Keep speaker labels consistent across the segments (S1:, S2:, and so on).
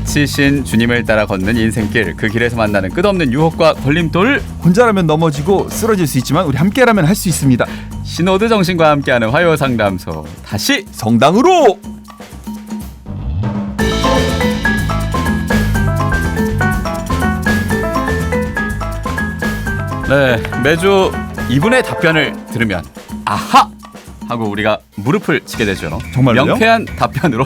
S1: 빛이신 주님을 따라 걷는 인생길, 그 길에서 만나는 끝없는 유혹과 걸림돌.
S2: 혼자라면 넘어지고 쓰러질 수 있지만 우리 함께라면 할 수 있습니다.
S1: 신호드 정신과 함께하는 화요 상담소, 다시
S2: 성당으로.
S1: 네, 매주 이분의 답변을 들으면 아하! 하고 우리가 무릎을 치게 되죠.
S2: 정말로요?
S1: 명쾌한 답변으로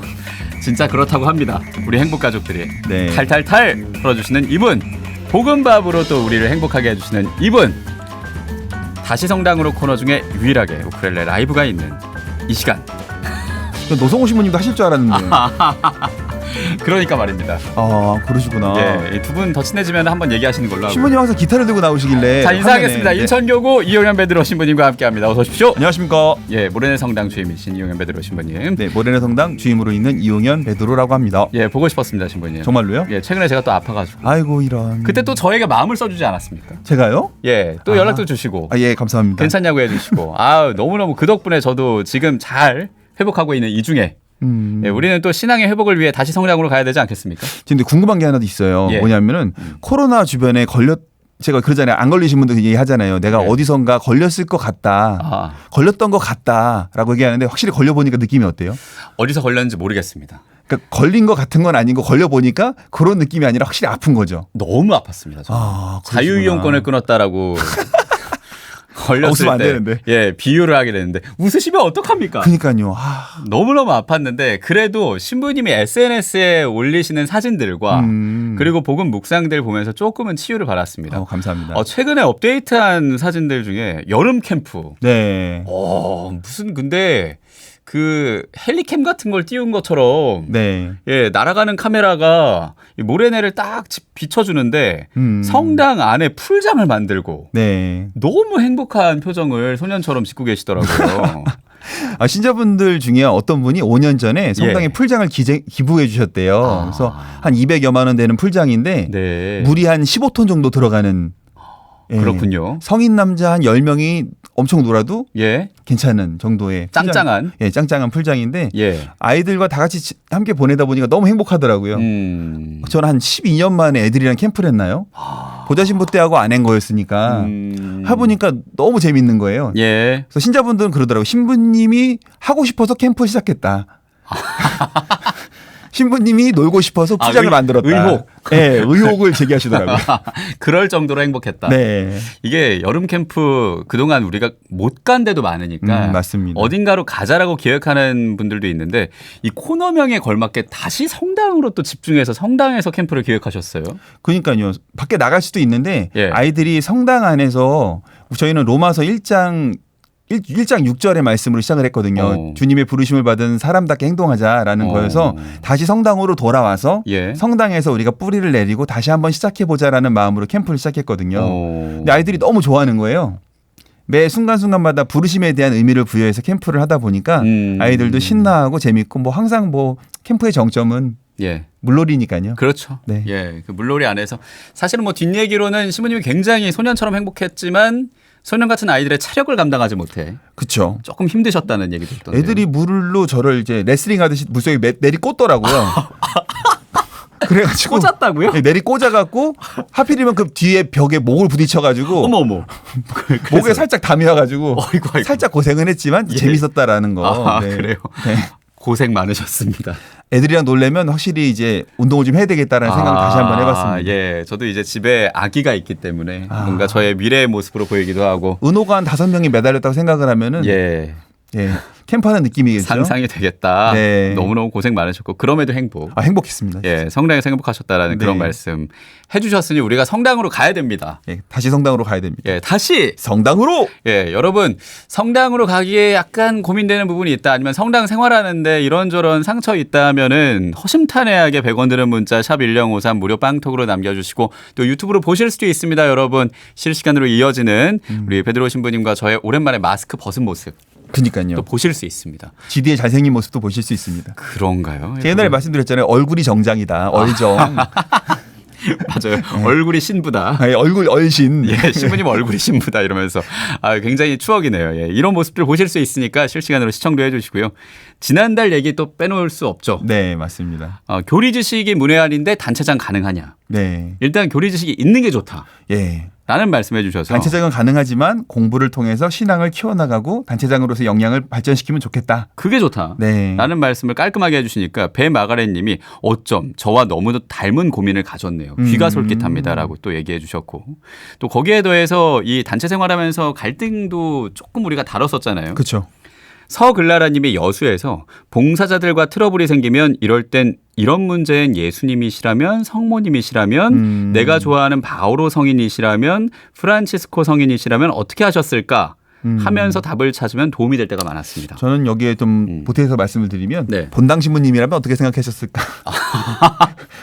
S1: 진짜 그렇다고 합니다. 우리 행복가족들이
S2: 네.
S1: 탈탈탈 털어주시는 이분, 볶음밥으로 또 우리를 행복하게 해주시는 이분, 다시 성당으로 코너 중에 유일하게 우쿨렐레 라이브가 있는 이 시간.
S2: 노성호 신부님도 하실 줄 알았는데.
S1: 그러니까 말입니다.
S2: 아, 그러시구나.
S1: 예, 두 분 더 친해지면 한번 얘기하시는 걸로 하고.
S2: 신부님 항상 기타를 들고 나오시길래.
S1: 자, 인사하겠습니다.
S2: 화면에.
S1: 인천교구 이용현 베드로 신부님과 함께합니다. 어서 오십시오.
S2: 안녕하십니까.
S1: 예, 모래내 성당 주임이신 이용현 베드로 신부님.
S2: 네, 모래내 성당 주임으로 있는 이용현 베드로라고 합니다.
S1: 예, 보고 싶었습니다, 신부님.
S2: 정말로요?
S1: 예, 최근에 제가 또 아파가지고.
S2: 아이고 이런.
S1: 그때 또 저에게 마음을 써주지 않았습니까?
S2: 제가요?
S1: 예, 또 연락도 주시고.
S2: 아, 예, 감사합니다.
S1: 괜찮냐고 해주시고. 아, 너무너무 그 덕분에 저도 지금 잘 회복하고 있는 이 중에. 예, 우리는 또 신앙의 회복을 위해 다시 성당으로 가야 되지 않겠습니까?
S2: 근데 궁금한 게 하나 있어요.
S1: 예.
S2: 뭐냐면은 코로나 주변에 제가 그러잖아요. 안 걸리신 분들 얘기하잖아요. 내가
S1: 예.
S2: 어디선가 걸렸을 것 같다.
S1: 아,
S2: 걸렸던 것 같다라고 얘기하는데 확실히 걸려보니까 느낌이 어때요?
S1: 어디서 걸렸는지 모르겠습니다.
S2: 그러니까 걸린 것 같은 건 아닌 거 걸려보니까 그런 느낌이 아니라 확실히 아픈 거죠.
S1: 너무 아팠습니다. 저는.
S2: 아, 그러시구나.
S1: 자유이용권을 끊었다라고 걸렸을
S2: 웃으면 안
S1: 때,
S2: 되는데.
S1: 예, 비유를 하게 되는데 웃으시면 어떡합니까?
S2: 그러니까요.
S1: 너무너무 아팠는데 그래도 신부님이 SNS에 올리시는 사진들과 그리고 복음 묵상들 보면서 조금은 치유를 받았습니다.
S2: 감사합니다.
S1: 최근에 업데이트한 사진들 중에 여름 캠프.
S2: 네.
S1: 무슨 근데 그 헬리캠 같은 걸 띄운 것처럼
S2: 네.
S1: 예, 날아가는 카메라가 이 모래내를 딱 비춰주는데 성당 안에 풀장을 만들고
S2: 네.
S1: 너무 행복한 표정을 소년처럼 짓고 계시더라고요.
S2: 신자분들 중에 어떤 분이 5년 전에 성당에
S1: 예.
S2: 풀장을 기부해 주셨대요. 그래서 한 200여만 원 되는 풀장인데
S1: 네.
S2: 물이 한 15톤 정도 들어가는. 예.
S1: 그렇군요.
S2: 성인 남자 한 10명이 엄청 놀아도
S1: 예.
S2: 괜찮은 정도의
S1: 짱짱한.
S2: 예, 짱짱한 풀장인데
S1: 예.
S2: 아이들과 다 같이 함께 보내다 보니까 너무 행복하더라고요. 저는 한 12년 만에 애들이랑 캠프를 했나요? 보자신부 때하고 안 한 거였으니까 해보니까 너무 재밌는 거예요.
S1: 예.
S2: 그래서 신자분들은 그러더라고요. 신부님이 하고 싶어서 캠프 시작했다. 신부님이 놀고 싶어서 풀장을 만들었다.
S1: 의혹.
S2: 네, 의혹을 제기하시더라고요.
S1: 그럴 정도로 행복했다.
S2: 네.
S1: 이게 여름 캠프 그동안 우리가 못 간 데도 많으니까
S2: 맞습니다.
S1: 어딘가로 가자라고 기획하는 분들도 있는데 이 코너명에 걸맞게 다시 성당으로 또 집중해서 성당에서 캠프를 기획하셨어요.
S2: 그러니까요. 밖에 나갈 수도 있는데
S1: 예.
S2: 아이들이 성당 안에서 저희는 로마서 1장 6절의 말씀으로 시작을 했거든요. 주님의 부르심을 받은 사람답게 행동하자라는 거여서 다시 성당으로 돌아와서
S1: 예.
S2: 성당에서 우리가 뿌리를 내리고 다시 한번 시작해보자라는 마음으로 캠프를 시작했거든요. 근데 아이들이 너무 좋아하는 거예요. 매 순간순간마다 부르심에 대한 의미를 부여해서 캠프를 하다 보니까 아이들도 신나하고 재밌고 뭐 항상 뭐 캠프의 정점은
S1: 예.
S2: 물놀이니까요.
S1: 그렇죠.
S2: 네.
S1: 예. 그 물놀이 안에서 사실은 뭐 뒷얘기로는 신부님이 굉장히 소년처럼 행복했지만 소년 같은 아이들의 차력을 감당하지 못해
S2: 그렇죠.
S1: 조금 힘드셨다는 얘기도 있던데.
S2: 애들이 물로 저를 이제 레슬링 하듯이 물속에 내리 꽂더라고요. 그래가지고
S1: 꽂았다고요?
S2: 네, 내리 꽂아갖고 하필이면 그 뒤에 벽에 목을 부딪혀가지고
S1: 어머.
S2: 목에 살짝 담이 와가지고
S1: 아이고.
S2: 살짝 고생은 했지만
S1: 예.
S2: 재밌었다라는 거. 네.
S1: 그래요.
S2: 네.
S1: 고생 많으셨습니다.
S2: 애들이랑 놀려면 확실히 이제 운동을 좀 해야 되겠다라는 생각을 다시 한번 해봤습니다.
S1: 예, 저도 이제 집에 아기가 있기 때문에 뭔가 저의 미래의 모습으로 보이기도 하고.
S2: 은호가 한 5명이 매달렸다고 생각을 하면은
S1: 예.
S2: 캠프하는 느낌이겠죠.
S1: 상상이 되겠다.
S2: 네.
S1: 너무너무 고생 많으셨고 그럼에도 행복.
S2: 행복했습니다.
S1: 예, 성당에서 행복하셨다라는
S2: 네.
S1: 그런 말씀 해주셨으니 우리가 성당으로 가야 됩니다.
S2: 예, 다시 성당으로 가야 됩니다.
S1: 예, 다시
S2: 성당으로.
S1: 예, 여러분 성당으로 가기에 약간 고민되는 부분이 있다. 아니면 성당 생활하는데 이런저런 상처 있다면은 허심탄회하게 100원 드는 문자 샵 1053 무료 빵톡으로 남겨주시고 또 유튜브로 보실 수도 있습니다. 여러분 실시간으로 이어지는 우리 베드로 신부님과 저의 오랜만에 마스크 벗은 모습
S2: 그러니까요.
S1: 또 보실 수 있습니다.
S2: GD의 잘생긴 모습도 보실 수 있습니다.
S1: 그런가요?
S2: 제가 옛날에 말씀드렸잖아요. 얼굴이 정장이다. 얼정.
S1: 맞아요. 얼굴이 신부다.
S2: 아니, 얼굴 얼씬.
S1: 예, 신부님 얼굴이 신부다 이러면서 굉장히 추억이네요. 예, 이런 모습들 보실 수 있으니까 실시간으로 시청도 해주시고요. 지난달 얘기 또 빼놓을 수 없죠.
S2: 네, 맞습니다.
S1: 교리지식이 문외한인데 단체장 가능하냐?
S2: 네.
S1: 일단 교리지식이 있는 게 좋다.
S2: 예.
S1: 라는 말씀해 주셔서
S2: 단체장은 가능하지만 공부를 통해서 신앙을 키워나가고 단체장으로서 역량을 발전시키면 좋겠다.
S1: 그게 좋다.
S2: 네.
S1: 라는 말씀을 깔끔하게 해주시니까 배마가렛 님이 어쩜 저와 너무도 닮은 고민을 가졌네요. 귀가 솔깃합니다라고 또 얘기해 주셨고 또 거기에 더해서 이 단체 생활하면서 갈등도 조금 우리가 다뤘었잖아요.
S2: 그렇죠.
S1: 서글라라 님이 여수에서 봉사자들과 트러블이 생기면 이럴 땐 이런 문제엔 예수님이시라면 성모님이시라면 내가 좋아하는 바오로 성인이시라면 프란치스코 성인이시라면 어떻게 하셨을까 하면서 답을 찾으면 도움이 될 때가 많았습니다.
S2: 저는 여기에 좀 보태서 말씀을 드리면
S1: 네.
S2: 본당 신부님이라면 어떻게 생각하셨을까?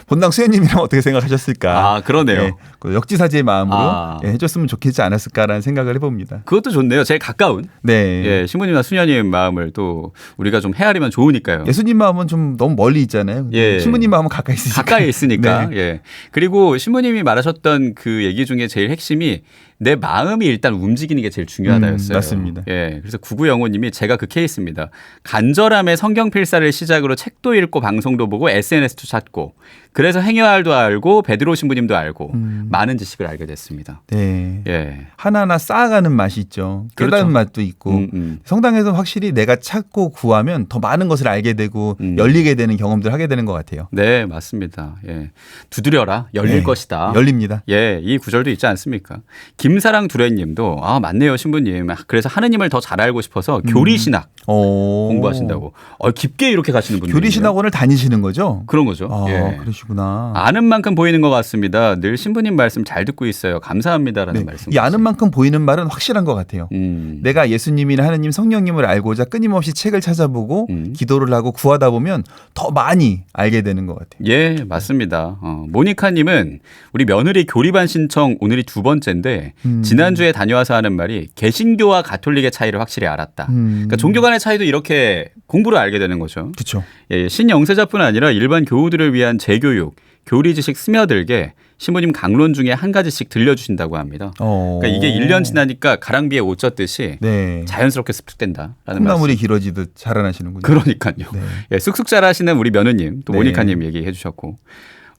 S2: 본당 수녀님이라면 어떻게 생각하셨을까?
S1: 그러네요.
S2: 네, 그 역지사지의 마음으로 해줬으면 좋겠지 않았을까라는 생각을 해봅니다.
S1: 그것도 좋네요. 제일 가까운
S2: 네.
S1: 예, 신부님이나 수녀님 마음을 또 우리가 좀 헤아리면 좋으니까요.
S2: 예수님 마음은 좀 너무 멀리 있잖아요.
S1: 예.
S2: 신부님 마음은 가까이 있으니까.
S1: 가까이 있으니까.
S2: 네.
S1: 예. 그리고 신부님이 말하셨던 그 얘기 중에 제일 핵심이 내 마음이 일단 움직이는 게 제일 중요하다였어요.
S2: 맞습니다.
S1: 예. 그래서 9905님이 제가 그 케이스입니다. 간절함의 성경 필사를 시작으로 책도 읽고 방송도 보고 SNS도 찾고 그래서 행여알도 알고 베드로 신부님도 알고 많은 지식을 알게 됐습니다.
S2: 네.
S1: 예.
S2: 하나하나 쌓아가는 맛이 있죠. 깨닫는
S1: 그렇죠.
S2: 맛도 있고 성당에서 확실히 내가 찾고 구하면 더 많은 것을 알게 되고 열리게 되는 경험들을 하게 되는 것 같아요.
S1: 네, 맞습니다. 예. 두드려라 열릴
S2: 네.
S1: 것이다.
S2: 열립니다.
S1: 예, 이 구절도 있지 않습니까? 김사랑 두레님도 맞네요, 신부님. 그래서 하느님을 더 잘 알고 싶어서 교리신학 공부하신다고. 깊게 이렇게 가시는 분들.
S2: 교리신학원을 다니시는 거죠?
S1: 그런 거죠. 예.
S2: 그러시구나.
S1: 아는 만큼 보이는 것 같습니다. 늘 신부님 말씀 잘 듣고 있어요. 감사합니다라는 말씀.
S2: 이 아는 만큼 보이는 말은 확실한 것 같아요. 내가 예수님이나 하느님, 성령님을 알고자 끊임없이 책을 찾아보고 기도를 하고 구하다 보면 더 많이 알게 되는 것 같아요.
S1: 예, 맞습니다. 모니카님은 우리 며느리 교리반 신청 오늘이 두 번째인데 지난주에 다녀와서 하는 말이 개신교와 가톨릭의 차이를 확실히 알았다. 그러니까 종교 간의 차이도 이렇게 공부를 알게 되는 거죠.
S2: 그렇죠.
S1: 예, 신영세자뿐 아니라 일반 교우들을 위한 재교육, 교리 지식 스며들게 신부님 강론 중에 한 가지씩 들려주신다고 합니다. 그러니까 이게 1년 지나니까 가랑비에 옷 젖듯이
S2: 네.
S1: 자연스럽게 습득된다라는
S2: 콩나물이
S1: 말씀.
S2: 길어지듯 자라나시는군요.
S1: 그러니까요.
S2: 네.
S1: 예, 쑥쑥 자라시는 우리 며느님 또
S2: 네.
S1: 모니카님 얘기해 주셨고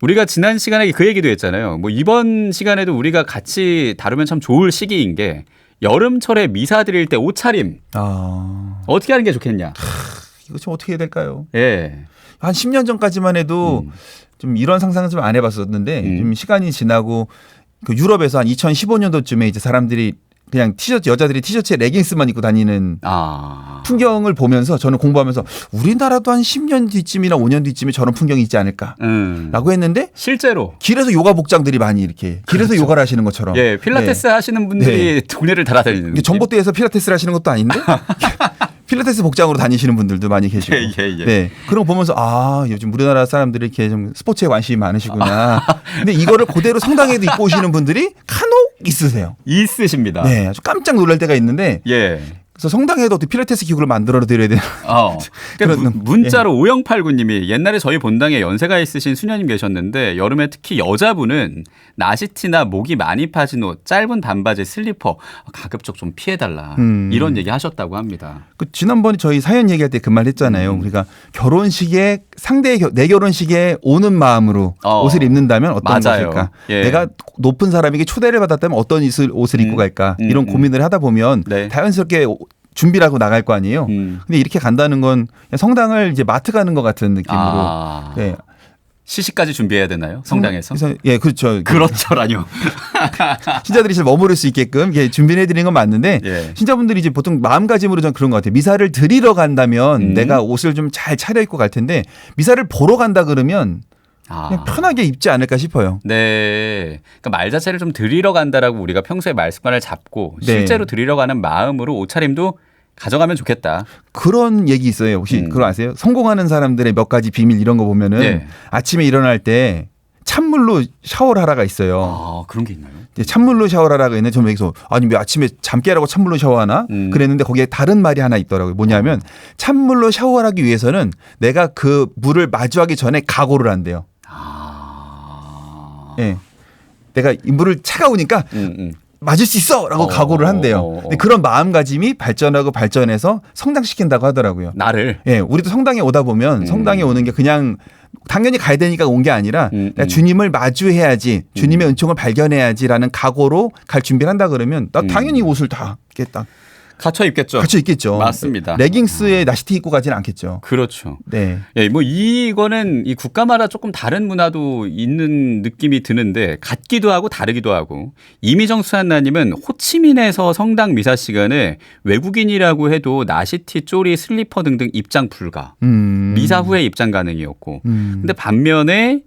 S1: 우리가 지난 시간에 그 얘기도 했잖아요. 뭐 이번 시간에도 우리가 같이 다루면 참 좋을 시기인 게 여름철에 미사 드릴 때 옷차림 어떻게 하는 게 좋겠냐.
S2: 이거 좀 어떻게 해야 될까요?
S1: 예.
S2: 한 10년 전까지만 해도 좀 이런 상상은 좀 안 해봤었는데 좀 시간이 지나고 그 유럽에서 한 2015년도쯤에 이제 사람들이 그냥 티셔츠 여자들이 티셔츠에 레깅스만 입고 다니는 풍경을 보면서 저는 공부하면서 우리나라도 한 10년 뒤쯤이나 5년 뒤쯤에 저런 풍경이 있지 않을까라고 했는데
S1: 실제로
S2: 길에서 요가 복장들이 많이 이렇게 길에서
S1: 그렇죠.
S2: 요가를 하시는 것처럼
S1: 예, 필라테스 하시는 분들이 동네를 달아다니는
S2: 전봇대에서 필라테스를 하시는 것도 아닌데 필라테스 복장으로 다니시는 분들도 많이 계시고
S1: 예.
S2: 네 그런 거 보면서 요즘 우리나라 사람들이 이렇게 좀 스포츠에 관심이 많으시구나. 근데 이거를 그대로 성당에도 입고 오시는 분들이 간혹 있으세요.
S1: 있으십니다.
S2: 네, 아주 깜짝 놀랄 때가 있는데
S1: 예.
S2: 그래서 성당에도 어떻게 필라테스 기구를 만들어 드려야 되나.
S1: 그러니까 문자로 5089님이 옛날에 저희 본당에 연세가 있으신 수녀님 계셨는데 여름에 특히 여자분은 나시티나 목이 많이 파진 옷, 짧은 반바지, 슬리퍼 가급적 좀 피해달라 이런 얘기 하셨다고 합니다.
S2: 지난번에 저희 사연 얘기할 때 그 말 했잖아요. 우리가 결혼식에 내 결혼식에 오는 마음으로 옷을 입는다면 어떤
S1: 맞아요.
S2: 것일까?
S1: 예.
S2: 내가 높은 사람에게 초대를 받았다면 어떤 옷을 입고 갈까? 이런 고민을 하다 보면
S1: 네.
S2: 자연스럽게 준비를 하고 나갈 거 아니에요. 근데 이렇게 간다는 건 성당을 이제 마트 가는 것 같은 느낌으로. 네.
S1: 시식까지 준비해야 되나요? 성당에서?
S2: 예, 그렇죠.
S1: 그렇죠라뇨.
S2: 신자들이 잘 머무를 수 있게끔 준비해 드리는 건 맞는데
S1: 예.
S2: 신자분들이 이제 보통 마음가짐으로 전 그런 것 같아요. 미사를 드리러 간다면 내가 옷을 좀 잘 차려입고 갈 텐데 미사를 보러 간다 그러면 그냥 편하게 입지 않을까 싶어요.
S1: 네. 그러니까 말 자체를 좀 드리러 간다라고 우리가 평소에 말 습관을 잡고 실제로 드리러 가는 마음으로 옷차림도 가져가면 좋겠다.
S2: 그런 얘기 있어요. 혹시 그거 아세요? 성공하는 사람들의 몇 가지 비밀 이런 거 보면은
S1: 네.
S2: 아침에 일어날 때 찬물로 샤워를 하라가 있어요.
S1: 그런 게 있나요?
S2: 찬물로 샤워를 하라가 있는데 저는 여기서 아니 왜 아침에 잠 깨라고 찬물로 샤워하나? 그랬는데 거기에 다른 말이 하나 있더라고요. 뭐냐면 찬물로 샤워하기 위해서는 내가 그 물을 마주하기 전에 각오를 한대요. 예. 내가 물을 차가우니까 맞을 수 있어라고 각오를 한대요. 근데 그런 마음가짐이 발전해서 성장시킨다고 하더라고요.
S1: 나를.
S2: 예, 우리도 성당에 오다 보면 성당에 오는 게 그냥 당연히 가야 되니까 온 게 아니라 내가 주님을 마주해야지, 주님의 은총을 발견해야지라는 각오로 갈 준비를 한다 그러면 나 당연히 옷을 다 이렇게 딱
S1: 갖춰 입겠죠.
S2: 갖춰 입겠죠.
S1: 맞습니다.
S2: 레깅스에 나시티 입고 가지는 않겠죠.
S1: 그렇죠.
S2: 네.
S1: 예, 뭐 이거는 이 국가마다 조금 다른 문화도 있는 느낌이 드는데 같기도 하고 다르기도 하고 이미정 수한나님은 호치민에서 성당 미사 시간에 외국인이라고 해도 나시티, 쪼리, 슬리퍼 등등 입장 불가. 미사 후에 입장 가능이었고. 근데 반면에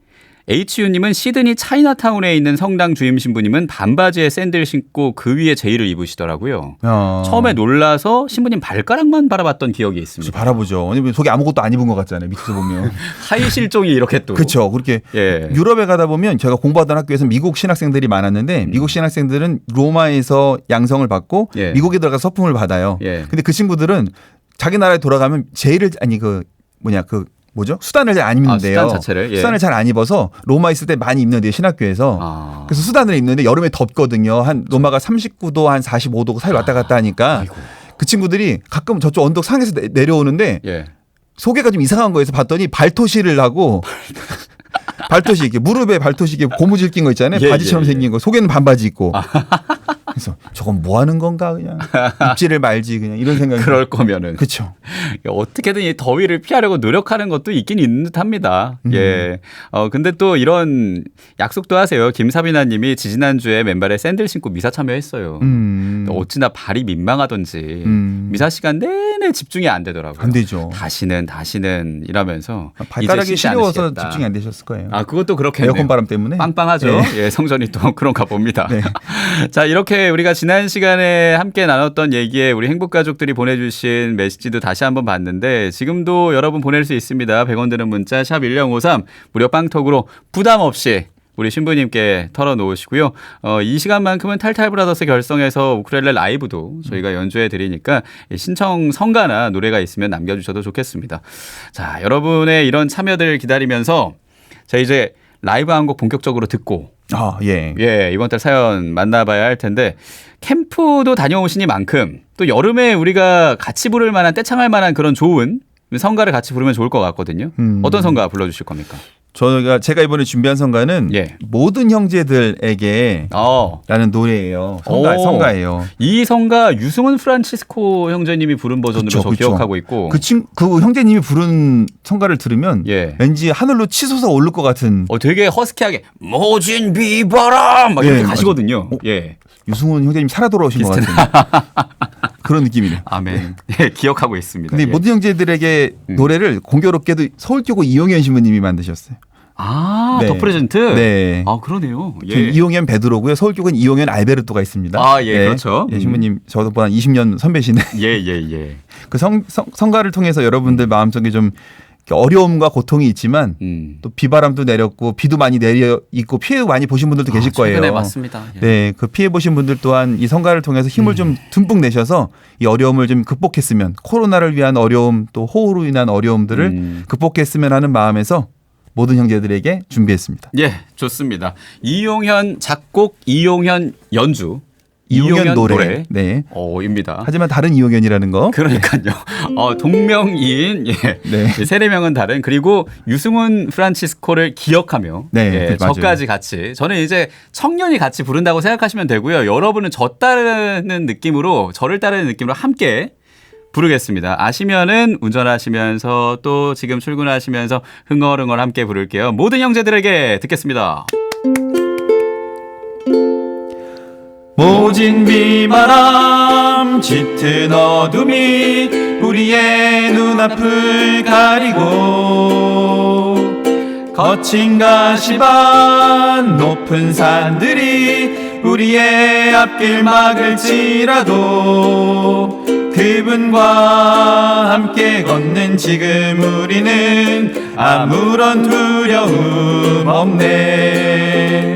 S1: HU님은 시드니 차이나타운에 있는 성당 주임 신부님은 반바지에 샌들 신고 그 위에 제의를 입으시더라고요. 처음에 놀라서 신부님 발가락만 바라봤던 기억이 있습니다.
S2: 바라보죠. 속에 아무것도 안 입은 것 같잖아요. 밑에서 보면.
S1: 하이 실종이 이렇게 또.
S2: 그렇죠. 그렇게
S1: 예.
S2: 유럽에 가다 보면 제가 공부하던 학교에서 미국 신학생들이 많았는데 미국 신학생들은 로마에서 양성을 받고
S1: 예.
S2: 미국에 들어가 서품을 받아요.
S1: 예.
S2: 근데 그 친구들은 자기 나라에 돌아가면 제의를 수단을 잘 안 입는데요.
S1: 수단 자체를. 예.
S2: 수단을 잘 안 입어서 로마 있을 때 많이 입는데요. 신학교에서. 그래서 수단을 입는데 여름에 덥거든요. 한 로마가 39도 한 45도 사이 왔다 갔다 하니까
S1: 아이고.
S2: 그 친구들이 가끔 저쪽 언덕 상에서 내려오는데
S1: 예.
S2: 소개가 좀 이상한 거에서 봤더니 발토시를 하고 발토시 이렇게 무릎에 발토시 이렇게 고무줄 낀 거 있잖아요.
S1: 예,
S2: 바지처럼
S1: 예, 예.
S2: 생긴 거. 속에는 반바지 입고. 그래서 저건 뭐 하는 건가 그냥 입지를 말지 그냥 이런 생각이.
S1: 그럴 거면은.
S2: 그렇죠.
S1: 어떻게든 이 더위를 피하려고 노력하는 것도 있긴 있는 듯합니다. 예. 근데 또 이런 약속도 하세요. 김사비나님이 지지난주에 맨발에 샌들 신고 미사 참여했어요. 어찌나 발이 민망하던지 미사 시간 내내 집중이 안 되더라고요.
S2: 안 되죠.
S1: 다시는 이러면서
S2: 발가락이
S1: 이제 쉬지
S2: 시려워서
S1: 않으시겠다.
S2: 집중이 안 되셨을 거예요.
S1: 아, 그것도 그렇겠네요.
S2: 에어컨 바람 때문에.
S1: 빵빵하죠.
S2: 네.
S1: 예, 성전이 또 그런가 봅니다.
S2: 네.
S1: 자, 이렇게 우리가 지난 시간에 함께 나눴던 얘기에 우리 행복가족들이 보내주신 메시지도 다시 한번 봤는데 지금도 여러분 보낼 수 있습니다. 100원 드는 문자 샵 1053 무료 빵톡으로 부담 없이 우리 신부님께 털어놓으시고요. 이 시간만큼은 탈탈브라더스 결성해서 우쿨렐레 라이브도 저희가 연주해 드리니까 신청 성가나 노래가 있으면 남겨주셔도 좋겠습니다. 자, 여러분의 이런 참여들 기다리면서 자, 이제 라이브 한 곡 본격적으로 듣고
S2: 예.
S1: 예, 이번 달 사연 만나봐야 할 텐데 캠프도 다녀오시니만큼 또 여름에 우리가 같이 부를 만한 떼창할 만한 그런 좋은 성가를 같이 부르면 좋을 것 같거든요. 어떤 성가 불러주실 겁니까?
S2: 제가 이번에 준비한 성가는
S1: 예.
S2: 모든 형제들에게 라는 노래예요. 성가예요.
S1: 이 성가 유승훈 프란치스코 형제님이 부른 버전으로 저 기억하고 있고
S2: 그 형제님이 부른 성가를 들으면
S1: 예.
S2: 왠지 하늘로 치솟아 오를 것 같은
S1: 되게 허스키하게 모진 비바람 막 이렇게 가시거든요. 예.
S2: 유승훈 형제님 살아 돌아오신 것 같은 그런 느낌이네요.
S1: 아멘. 예, 기억하고 있습니다.
S2: 근데
S1: 예.
S2: 모든 형제들에게 노래를 공교롭게도 서울교구 이용현 신부님이 만드셨어요.
S1: 네. 더 프레젠트?
S2: 네.
S1: 그러네요. 예.
S2: 이용현 베드로고요. 서울교구는 이용현 알베르토가 있습니다.
S1: 예, 그렇죠.
S2: 예, 신부님 저보다 20년 선배시네.
S1: 예.
S2: 그 성가를 통해서 여러분들 마음속에 좀 어려움과 고통이 있지만 또 비바람도 내렸고 비도 많이 내려 있고 피해 많이 보신 분들도 계실 거예요.
S1: 네, 맞습니다. 예.
S2: 네, 그 피해 보신 분들 또한 이 성가를 통해서 힘을 좀 듬뿍 내셔서 이 어려움을 좀 극복했으면 코로나를 위한 어려움 또 호우로 인한 어려움들을 극복했으면 하는 마음에서 모든 형제들에게 준비했습니다.
S1: 예, 좋습니다. 이용현 작곡, 이용현 연주.
S2: 이용현 노래. 네.
S1: 입니다.
S2: 하지만 다른 이용현이라는 거.
S1: 그러니까요. 동명이인, 예.
S2: 네.
S1: 세례명은 다른, 그리고 유승훈 프란치스코를 기억하며.
S2: 네.
S1: 예, 저까지 같이. 저는 이제 청년이 같이 부른다고 생각하시면 되고요. 여러분은 저 따르는 느낌으로, 저를 따르는 느낌으로 함께 부르겠습니다. 아시면은 운전하시면서 또 지금 출근하시면서 흥얼흥얼 함께 부를게요. 모든 형제들에게 듣겠습니다.
S2: 모진 비바람 짙은 어둠이 우리의 눈앞을 가리고 거친 가시밭 높은 산들이 우리의 앞길 막을지라도 그분과 함께 걷는 지금 우리는 아무런 두려움 없네.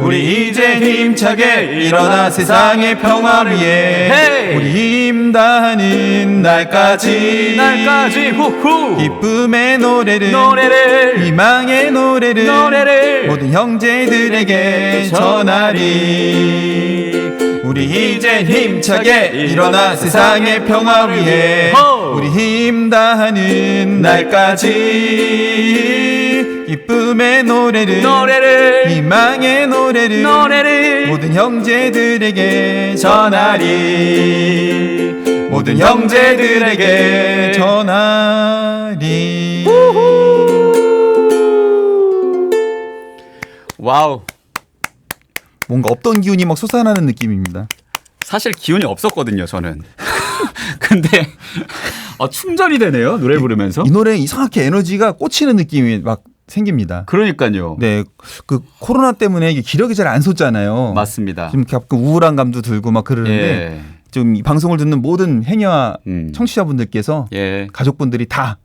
S2: 우리 이제 힘차게 일어나 세상의 평화를 위해
S1: 헤이!
S2: 우리 힘 다하는 날까지
S1: 후후
S2: 기쁨의 노래를 희망의 노래를 모든 형제들에게 전하리. 우리 이제 힘차게 일어나 세상의 평화를 위해 우리 힘 다하는 날까지 기쁨의 노래를 희망의 노래를 모든 형제들에게 전하리. 모든 형제들에게 전하리.
S1: 와우.
S2: 뭔가 없던 기운이 막 솟아나는 느낌입니다.
S1: 사실 기운이 없었거든요, 저는. 근데 충전이 되네요, 노래 부르면서.
S2: 이 노래 이상하게 에너지가 꽂히는 느낌이 막 생깁니다.
S1: 그러니까요.
S2: 네, 그 코로나 때문에 이게 기력이 잘 안 솟잖아요.
S1: 맞습니다.
S2: 지금 가끔 우울한 감도 들고 막 그러는데
S1: 예.
S2: 좀 이 방송을 듣는 모든 행여와 청취자분들께서
S1: 예.
S2: 가족분들이 다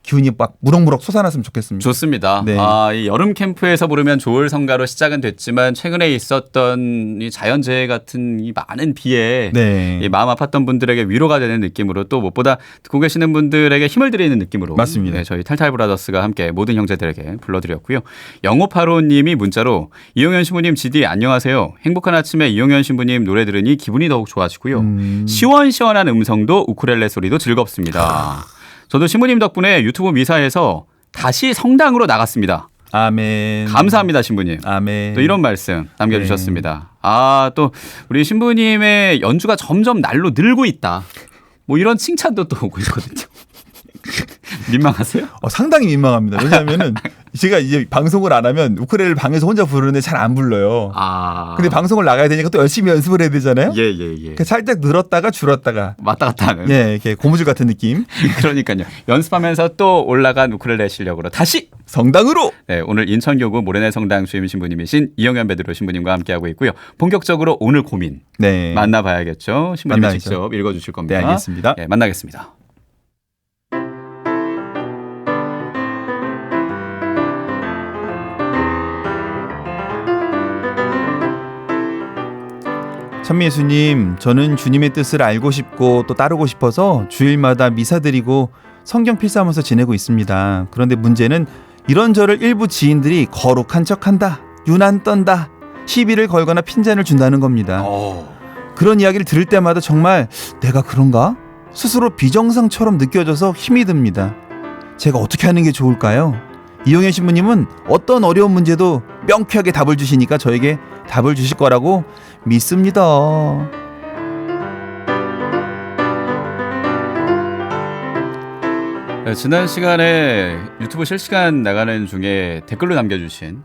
S2: 기운이 막 무럭무럭 솟아났으면 좋겠습니다.
S1: 좋습니다.
S2: 네.
S1: 이 여름 캠프에서 부르면 좋을 성가로 시작은 됐지만 최근에 있었던 이 자연재해 같은 이 많은 비에
S2: 네.
S1: 이 마음 아팠던 분들에게 위로가 되는 느낌으로 또 무엇보다 듣고 계시는 분들에게 힘을 드리는 느낌으로
S2: 맞습니다.
S1: 네, 저희 탈탈 브라더스가 함께 모든 형제들에게 불러드렸고요. 0585님이 문자로 이용현 신부님 GD 안녕하세요. 행복한 아침에 이용현 신부님 노래 들으니 기분이 더욱 좋아지고요. 시원시원한 음성도 우쿨렐레 소리도 즐겁습니다. 저도 신부님 덕분에 유튜브 미사에서 다시 성당으로 나갔습니다.
S2: 아멘.
S1: 감사합니다, 신부님.
S2: 아멘.
S1: 또 이런 말씀 남겨주셨습니다. 또 우리 신부님의 연주가 점점 날로 늘고 있다. 뭐 이런 칭찬도 또 오고 있거든요. 민망하세요?
S2: 상당히 민망합니다. 왜냐하면은 제가 이제 방송을 안 하면 우쿨렐레를 방에서 혼자 부르는데 잘 안 불러요. 근데 방송을 나가야 되니까 또 열심히 연습을 해야 되잖아요.
S1: 예.
S2: 그러니까 살짝 늘었다가 줄었다가
S1: 왔다 갔다 하는.
S2: 예, 이렇게 고무줄 같은 느낌.
S1: 그러니까요. 연습하면서 또 올라간 우쿨렐레 실력으로 다시
S2: 성당으로.
S1: 네, 오늘 인천교구 모래내 성당 주임 신부님이신 이영현 베드로 신부님과 함께하고 있고요. 본격적으로 오늘 고민
S2: 네.
S1: 만나봐야겠죠. 신부님이
S2: 만나야죠.
S1: 직접 읽어주실 겁니다.
S2: 네, 알겠습니다.
S1: 네, 만나겠습니다.
S2: 천미예수님, 저는 주님의 뜻을 알고 싶고 또 따르고 싶어서 주일마다 미사 드리고 성경 필사하면서 지내고 있습니다. 그런데 문제는 이런저런 일부 지인들이 거룩한 척한다, 유난 떤다, 시비를 걸거나 핀잔을 준다는 겁니다. 그런 이야기를 들을 때마다 정말 내가 그런가? 스스로 비정상처럼 느껴져서 힘이 듭니다. 제가 어떻게 하는 게 좋을까요? 이용현 신부님은 어떤 어려운 문제도 명쾌하게 답을 주시니까 저에게 답을 주실 거라고 믿습니다.
S1: 네, 지난 시간에 유튜브 실시간 나가는 중에 댓글로 남겨주신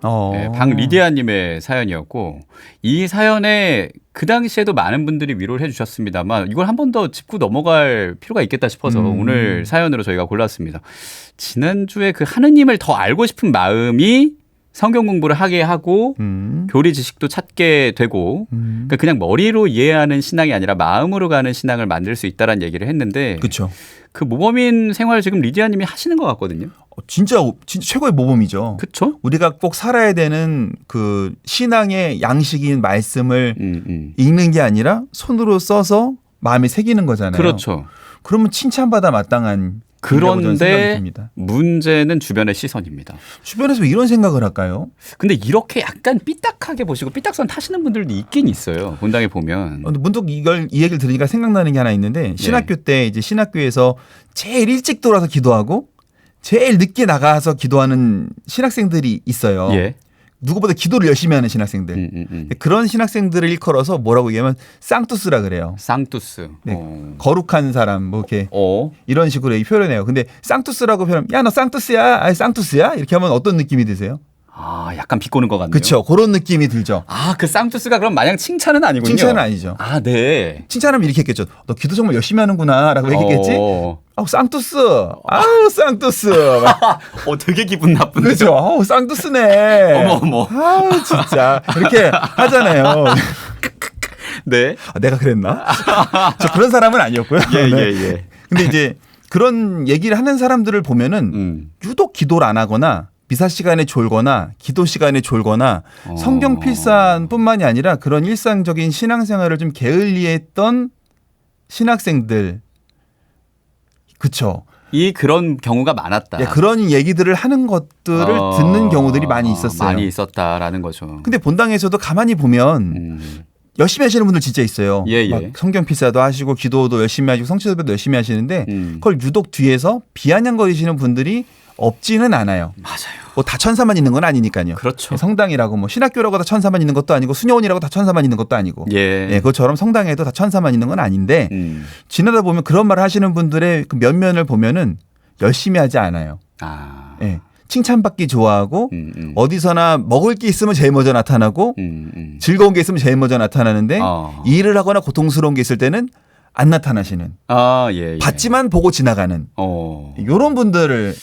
S1: 방리디아님의 사연이었고, 이 사연에 그 당시에도 많은 분들이 위로를 해주셨습니다만 이걸 한 번 더 짚고 넘어갈 필요가 있겠다 싶어서 오늘 사연으로 저희가 골랐습니다. 지난주에 그 하느님을 더 알고 싶은 마음이 성경 공부를 하게 하고 교리 지식도 찾게 되고 그러니까 그냥 머리로 이해하는 신앙이 아니라 마음으로 가는 신앙을 만들 수 있다라는 얘기를 했는데
S2: 그렇죠.
S1: 그 모범인 생활 지금 리디아님이 하시는 것 같거든요.
S2: 진짜 최고의 모범이죠.
S1: 그렇죠.
S2: 우리가 꼭 살아야 되는 그 신앙의 양식인 말씀을 읽는 게 아니라 손으로 써서 마음에 새기는 거잖아요.
S1: 그렇죠.
S2: 그러면 칭찬받아 마땅한.
S1: 그런데 문제는 주변의 시선입니다.
S2: 주변에서 이런 생각을 할까요?
S1: 근데 이렇게 약간 삐딱하게 보시고 삐딱선 타시는 분들도 있긴 있어요. 본당에 보면.
S2: 문득 이 얘기를 들으니까 생각나는 게 하나 있는데 신학교 때 이제 신학교에서 제일 일찍 돌아서 기도하고 제일 늦게 나가서 기도하는 신학생들이 있어요.
S1: 예.
S2: 누구보다 기도를 열심히 하는 신학생들. 그런 신학생들을 일컬어서 뭐라고 얘기하면 쌍투스라 그래요.
S1: 쌍투스.
S2: 네. 거룩한 사람 뭐 이렇게 이런 식으로 표현해요. 근데 쌍투스라고 표현하면 야 너 쌍투스야? 아니 쌍투스야? 이렇게 하면 어떤 느낌이 드세요?
S1: 약간 비꼬는 것 같네요.
S2: 그렇죠. 그런 느낌이 들죠.
S1: 그 쌍투스가 그럼 마냥 칭찬은 아니군요.
S2: 칭찬은 아니죠.
S1: 네.
S2: 칭찬하면 이렇게 했겠죠. 너 기도 정말 열심히 하는구나라고 얘기했겠지. 쌍투스. 쌍투스.
S1: 되게 기분 나쁜데.
S2: 그렇죠. 쌍투스네.
S1: 어머.
S2: 진짜 이렇게 하잖아요.
S1: 네.
S2: 내가 그랬나? 저 그런 사람은 아니었고요.
S1: 예.
S2: 근데 이제 그런 얘기를 하는 사람들을 보면은 유독 기도를 안 하거나 미사 시간에 졸거나 기도 시간에 졸거나 성경 필사뿐만이 아니라 그런 일상적인 신앙생활을 좀 게을리했던 신학생들, 그렇죠.
S1: 그런 경우가 많았다.
S2: 예, 그런 얘기들을 하는 것들을 듣는 경우들이 많이 있었어요.
S1: 많이 있었다라는 거죠.
S2: 근데 본당에서도 가만히 보면 열심히 하시는 분들 진짜 있어요.
S1: 예,
S2: 막
S1: 예.
S2: 성경 필사도 하시고 기도도 열심히 하시고 성취도도 열심히 하시는데 그걸 유독 뒤에서 비아냥거리시는 분들이 없지는 않아요.
S1: 맞아요.
S2: 뭐 다 천사만 있는 건 아니니까요.
S1: 그렇죠.
S2: 성당이라고 뭐 신학교라고 다 천사만 있는 것도 아니고 수녀원이라고 다 천사만 있는 것도 아니고.
S1: 예.
S2: 예, 그것처럼 성당에도 다 천사만 있는 건 아닌데 지나다 보면 그런 말을 하시는 분들의 그 면면을 보면은 열심히 하지 않아요.
S1: 아.
S2: 예. 칭찬받기 좋아하고 어디서나 먹을 게 있으면 제일 먼저 나타나고 즐거운 게 있으면 제일 먼저 나타나는데 일을 하거나 고통스러운 게 있을 때는 안 나타나시는.
S1: 예.
S2: 받지만 보고 지나가는. 이런 분들을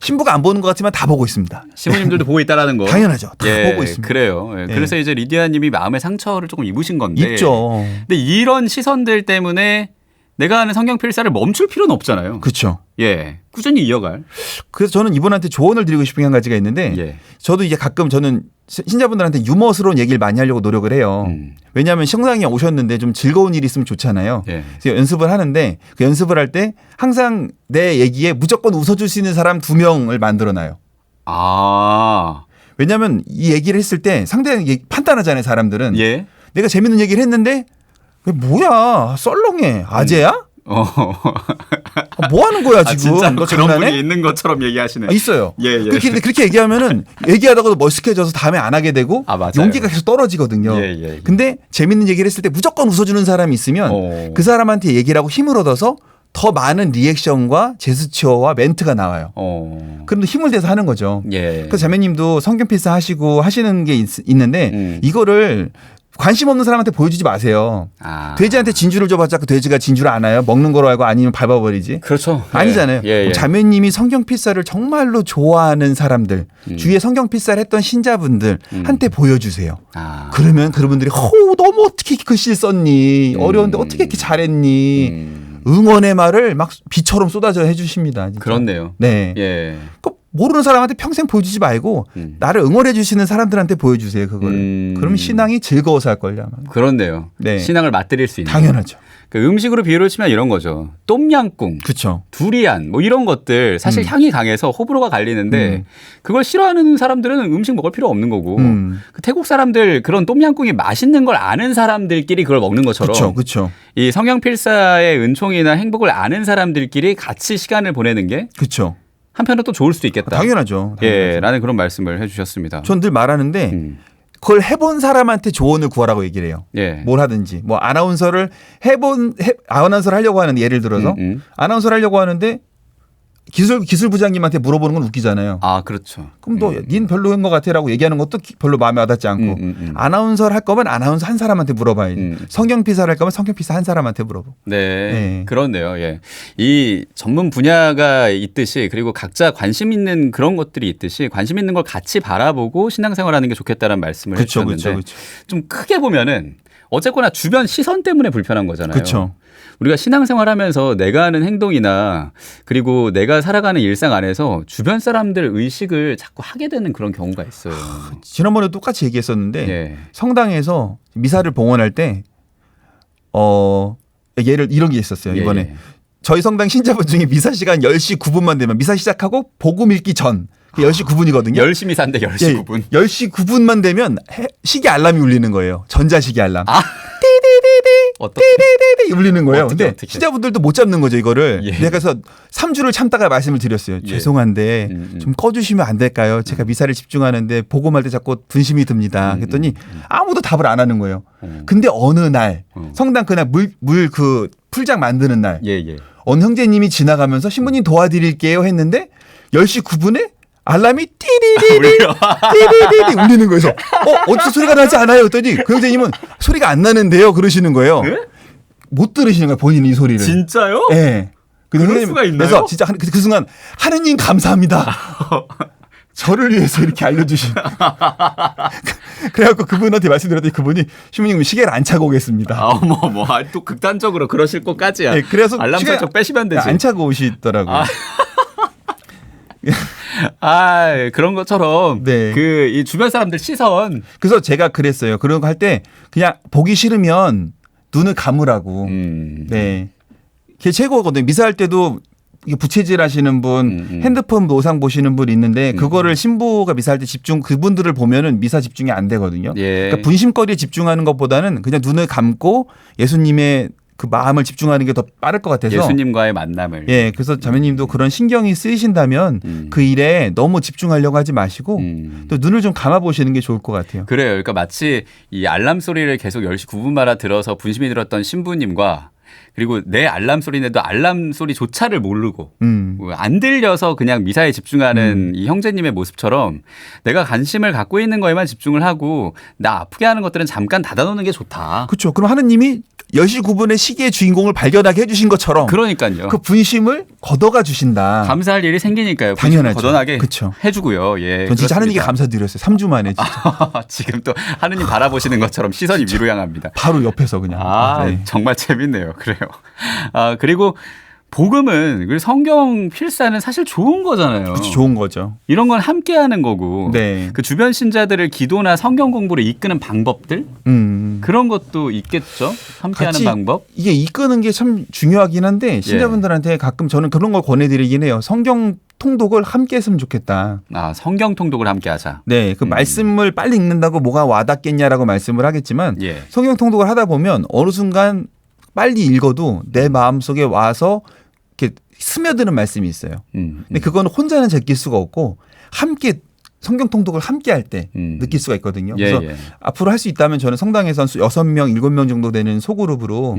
S2: 신부가 안 보는 것 같지만 다 보고 있습니다.
S1: 신부님들도 보고 있다라는 거.
S2: 당연하죠. 다 보고 있습니다.
S1: 그래요. 예.
S2: 예.
S1: 그래서 이제 리디아님이 마음의 상처를 조금 입으신 건데.
S2: 있죠.
S1: 근데 이런 시선들 때문에 내가 하는 성경 필사를 멈출 필요는 없잖아요.
S2: 그렇죠.
S1: 예. 꾸준히 이어갈.
S2: 그래서 저는 이분한테 조언을 드리고 싶은 게 한 가지가 있는데
S1: 예.
S2: 저도 이제 가끔 저는 신자분들한테 유머스러운 얘기를 많이 하려고 노력을 해요. 왜냐하면 신당에 오셨는데 좀 즐거운 일이 있으면 좋잖아요.
S1: 예.
S2: 그래서 연습을 하는데 그 연습을 할 때 항상 내 얘기에 무조건 웃어줄 수 있는 사람 2명을 만들어놔요.
S1: 아.
S2: 왜냐하면 이 얘기를 했을 때 상대가 판단하잖아요. 사람들은.
S1: 예.
S2: 내가 재밌는 얘기를 했는데 왜 뭐야 썰렁해 아재야? 뭐 하는 거야 지금?
S1: 진짜
S2: 너
S1: 그런
S2: 장난해?
S1: 분이 있는 것처럼 얘기하시네.
S2: 있어요.
S1: 예.
S2: 그렇게 얘기하면은 얘기하다가도 멋있게져서 다음에 안 하게 되고
S1: 맞아요.
S2: 용기가 계속 떨어지거든요.
S1: 예.
S2: 근데 재밌는 얘기를 했을 때 무조건 웃어주는 사람이 있으면 그 사람한테 얘기를 하고 힘을 얻어서 더 많은 리액션과 제스처와 멘트가 나와요. 그럼 힘을 내서 하는 거죠.
S1: 예.
S2: 그래서 자매님도 성경 필사 하시고 하시는 게 있는데 이거를 관심 없는 사람한테 보여주지 마세요. 돼지한테 진주를 줘봤자 그 돼지가 진주를 아나요? 먹는 거로 알고 아니면 밟아버리지.
S1: 그렇죠.
S2: 아니잖아요.
S1: 예.
S2: 자매님이 성경 필사를 정말로 좋아하는 사람들, 주위에 성경 필사를 했던 신자분들한테 보여주세요. 그러면 그분들이 너무 어떻게 글씨를 썼니? 어려운데 어떻게 이렇게 잘했니? 응원의 말을 막 비처럼 쏟아져 해주십니다. 진짜.
S1: 그렇네요.
S2: 네.
S1: 예.
S2: 모르는 사람한테 평생 보여주지 말고 나를 응원해 주시는 사람들한테 보여주세요. 그걸. 그럼 신앙이 즐거워서 할걸요. 아마.
S1: 그렇네요.
S2: 네.
S1: 신앙을 맛들일 수 있는.
S2: 당연하죠.
S1: 그 음식으로 비유를 치면 이런 거죠. 똠양꿍,
S2: 그렇죠.
S1: 두리안 뭐 이런 것들 사실 향이 강해서 호불호가 갈리는데 그걸 싫어하는 사람들은 음식 먹을 필요 없는 거고 그 태국 사람들 그런 똠양꿍이 맛있는 걸 아는 사람들끼리 그걸 먹는 것처럼
S2: 그렇죠.
S1: 이 성경 필사의 은총이나 행복을 아는 사람들끼리 같이 시간을 보내는 게
S2: 그렇죠.
S1: 한편으로 또 좋을 수도 있겠다.
S2: 당연하죠.
S1: 예, 라는 그런 말씀을 해주셨습니다.
S2: 전 늘 말하는데 그걸 해본 사람한테 조언을 구하라고 얘기를 해요.
S1: 예.
S2: 뭘 하든지. 뭐 아나운서를 아나운서를 하려고 하는데 예를 들어서 아나운서를 하려고 하는데 기술부장님한테 물어보는 건 웃기잖아요.
S1: 그렇죠.
S2: 그럼 닌 별로인 것 같아라고 얘기하는 것도 별로 마음에 와닿지 않고 아나운서를 할 거면 아나운서 한 사람한테 물어봐야지. 성경 필사를 할 거면 성경 필사 한 사람한테 물어보고.
S1: 네, 그렇네요. 예, 이 전문 분야가 있듯이 그리고 각자 관심 있는 그런 것들이 있듯이 관심 있는 걸 같이 바라보고 신앙생활하는 게 좋겠다는 말씀을 해주셨는데 좀 크게 보면은 어쨌거나 주변 시선 때문에 불편한 거잖아요.
S2: 그렇죠.
S1: 우리가 신앙생활하면서 내가 하는 행동이나 그리고 내가 살아가는 일상 안에서 주변 사람들 의식을 자꾸 하게 되는 그런 경우가 있어요.
S2: 지난번에 똑같이 얘기했었는데
S1: 예.
S2: 성당에서 미사를 봉헌할 때 예를 이런 게 있었어요. 이번에
S1: 예.
S2: 저희 성당 신자분 중에 미사 시간 10시 9분만 되면 미사 시작하고 복음 읽기 전 10시 9분이거든요.
S1: 열심히 산대 10시 9분.
S2: 10시 9분만 되면 시계 알람이 울리는 거예요. 전자시계 알람.
S1: 어떻게?
S2: 띠디디디 울리는 거예요.
S1: 어떻게?
S2: 근데 신자분들도 못 잡는 거죠, 이거를.
S1: 예.
S2: 그래서 3주를 참다가 말씀을 드렸어요.
S1: 예.
S2: 죄송한데 좀 꺼주시면 안 될까요? 제가 미사를 집중하는데 복음할 때 자꾸 분심이 듭니다. 그랬더니 아무도 답을 안 하는 거예요. 근데 어느 날 성당 그날 물 그 풀장 만드는 날
S1: 예.
S2: 어느 형제님이 지나가면서 신부님 도와드릴게요 했는데 10시 9분에 알람이 띠리리리 울리는 거예요. 어디서 소리가 나지 않아요? 했더니 그 형제님은 소리가 안 나는데요. 그러시는 거예요.
S1: 네?
S2: 못 들으시는 거예요. 본인이 이 소리를.
S1: 진짜요?
S2: 네.
S1: 그럴 수가 있나요?
S2: 그래서 진짜 그 순간 하느님 감사합니다. 저를 위해서 이렇게 알려주신. 그래갖고 그분한테 말씀드렸더니 그분이 신부님 시계를 안 차고 오겠습니다.
S1: 또 극단적으로 그러실 것까지야.
S2: 네, 그래서
S1: 알람 설정 빼시면 되지.
S2: 안 차고 오시더라고요.
S1: 그런 것처럼
S2: 네.
S1: 이 주변 사람들 시선.
S2: 그래서 제가 그랬어요. 그런 거 할 때 그냥 보기 싫으면 눈을 감으라고. 네. 그게 최고거든요. 미사할 때도 이게 부채질 하시는 분, 핸드폰 노상 보시는 분 있는데 그거를 신부가 미사할 때 그분들을 보면은 미사 집중이 안 되거든요.
S1: 예.
S2: 그러니까 분심거리에 집중하는 것보다는 그냥 눈을 감고 예수님의 그 마음을 집중하는 게 더 빠를 것 같아서.
S1: 예수님과의 만남을.
S2: 예, 그래서 자매님도 그런 신경이 쓰이신다면 그 일에 너무 집중하려고 하지 마시고 또 눈을 좀 감아 보시는 게 좋을 것 같아요.
S1: 그래요. 그러니까 마치 이 알람 소리를 계속 10시 9분마다 들어서 분심이 들었던 신부님과 그리고 내 알람 소리인데도 알람 소리조차를 모르고 안 들려서 그냥 미사에 집중하는 이 형제님의 모습처럼 내가 관심을 갖고 있는 거에만 집중을 하고 나 아프게 하는 것들은 잠깐 닫아놓는 게 좋다.
S2: 그렇죠. 그럼 하느님이 10시 9분의 시계의 주인공을 발견하게 해주신 것처럼
S1: 그러니까요.
S2: 그 분심을 걷어가 주신다.
S1: 감사할 일이 생기니까요.
S2: 당연하죠.
S1: 걷어나게
S2: 그쵸.
S1: 해주고요. 예,
S2: 전 진짜
S1: 그렇습니다.
S2: 하느님께 감사드렸어요. 3주 만에 진짜.
S1: 지금 또 하느님 바라보시는 것처럼 시선이 위로 향합니다.
S2: 바로 옆에서 그냥. 네.
S1: 정말 재밌네요. 그래요. 그리고 복음은 그리고 성경 필사는 사실 좋은 거잖아요.
S2: 그렇죠. 좋은 거죠.
S1: 이런 건 함께 하는 거고
S2: 네.
S1: 그 주변 신자들을 기도나 성경 공부를 이끄는 방법들 그런 것도 있겠죠. 함께 하는 방법.
S2: 이게 이끄는 게 참 중요하긴 한데 신자분들한테 가끔 저는 그런 걸 권해드리긴 해요. 성경 통독을 함께 했으면 좋겠다.
S1: 성경 통독을 함께 하자.
S2: 네. 그 말씀을 빨리 읽는다고 뭐가 와닿겠냐라고 말씀을 하겠지만
S1: 예.
S2: 성경 통독을 하다 보면 어느 순간 빨리 읽어도 내 마음속에 와서 이렇게 스며드는 말씀이 있어요. 근데 그거는 혼자는 제낄 수가 없고 함께 성경 통독을 함께 할 때 느낄 수가 있거든요. 그래서 앞으로 할 수 있다면 저는 성당에서 6명, 7명 정도 되는 소그룹으로